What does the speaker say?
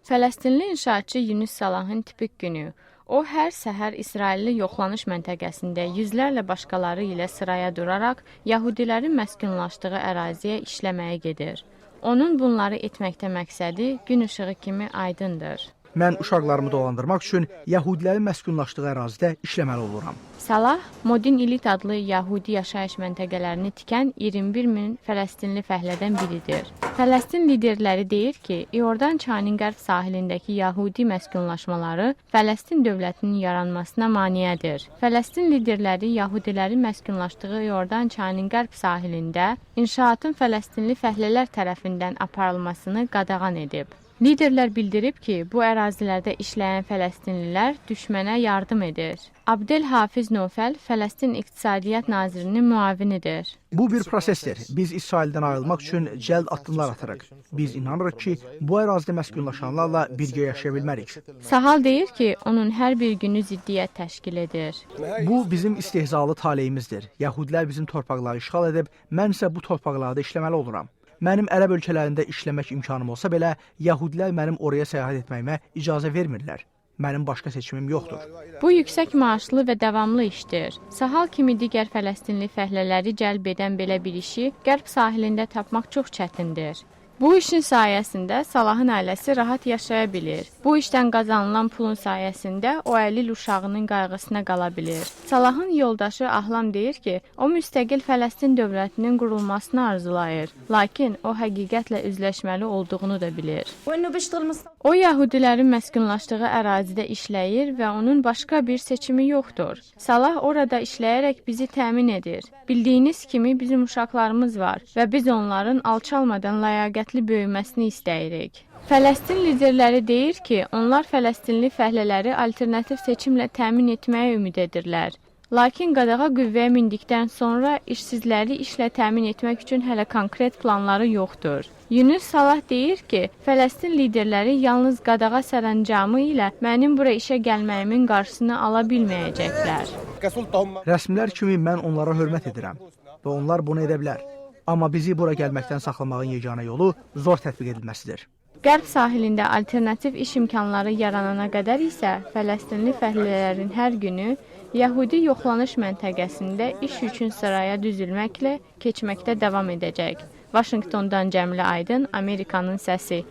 Fələstinli inşaatçı Yunus Salahın tipik günü. O, hər səhər İsrailli yoxlanış məntəqəsində yüzlərlə başqaları ilə sıraya duraraq Yahudilərin məskunlaşdığı əraziyə işləməyə gedir. Onun bunları etməkdə məqsədi gün işığı kimi aydındır. Mən uşaqlarımı dolandırmaq üçün Yahudilərin məskunlaşdığı ərazidə işləməli oluram. Salah, Modin İlit adlı Yahudi yaşayış məntəqələrini tikən 21 min Fələstinli fəhlədən biridir. Fələstin liderləri deyir ki, İordan çayının qərb sahilindəki Yahudi məskunlaşmaları Fələstin dövlətinin yaranmasına maneədir. Fələstin liderləri Yahudilərin məskunlaşdığı İordan çayının qərb sahilində inşaatın Fələstinli fəhlələr tərəfindən aparılmasını qadağan edib. Liderlər bildirib ki, bu ərazilərdə işləyən Fələstinlilər düşmənə yardım edir. Abdel Hafiz Nofəl Fələstin İqtisadiyyat Nazirinin müavinidir. Bu bir prosesdir. Biz İsraildən ayrılmaq üçün cəld addımlar atırıq. Biz inanırıq ki, bu ərazidə məskunlaşanlarla birgə yaşaya bilmərik. Sahal deyir ki, onun hər bir günü ziddiyyət təşkil edir. Bu bizim istehzalı taleyimizdir. Yahudilər bizim torpaqları işğal edib, mən isə bu torpaqlarda işləməli oluram. Mənim ərəb ölkələrində işləmək imkanım olsa belə, Yahudilər mənim oraya səyahət etməyimə icazə vermirlər. Mənim başqa seçimim yoxdur. Bu yüksək maaşlı və davamlı işdir. Sahal kimi digər Fələstinli fəhlələri cəlb edən belə bir işi qərb sahilində tapmaq çox çətindir. Bu işin sayəsində Salahın ailəsi rahat yaşaya bilir. Bu işdən qazanılan pulun sayəsində o əlil uşağının qayğısına qala bilir. Salahın yoldaşı Ahlam deyir ki, o müstəqil Fələstin dövlətinin qurulmasını arzulayır, lakin o həqiqətlə üzləşməli olduğunu da bilir. O, Yahudilərin məskunlaşdığı ərazidə işləyir və onun başqa bir seçimi yoxdur. Salah orada işləyərək bizi təmin edir. Bildiyiniz kimi bizim uşaqlarımız var və biz onların alçalmadan ləyaqətli böyüməsini istəyirik. Fələstin liderləri deyir ki, onlar Fələstinli fəhlələri alternativ seçimlə təmin etməyə ümid edirlər. Lakin qadağa qüvvəyə mindikdən sonra işsizləri işlə təmin etmək üçün hələ konkret planları yoxdur. Yunus Salah deyir ki, Fələstin liderləri yalnız qadağa sərəncamı ilə mənim bura işə gəlməyimin qarşısını ala bilməyəcəklər. Rəsmilər kimi mən onlara hörmət edirəm və onlar bunu edə bilər. Amma bizi bura gəlməkdən saxlamağın yeganə yolu zor tətbiq edilməsidir. Qərb sahilində alternativ iş imkanları yaranana qədər isə Fələstinli fəhlələrin hər günü Yahudi yoxlanış məntəqəsində iş üçün sıraya düzülməklə keçməkdə davam edəcək. Vaşinqtondan Cəmilə Aydın, Amerikanın səsi.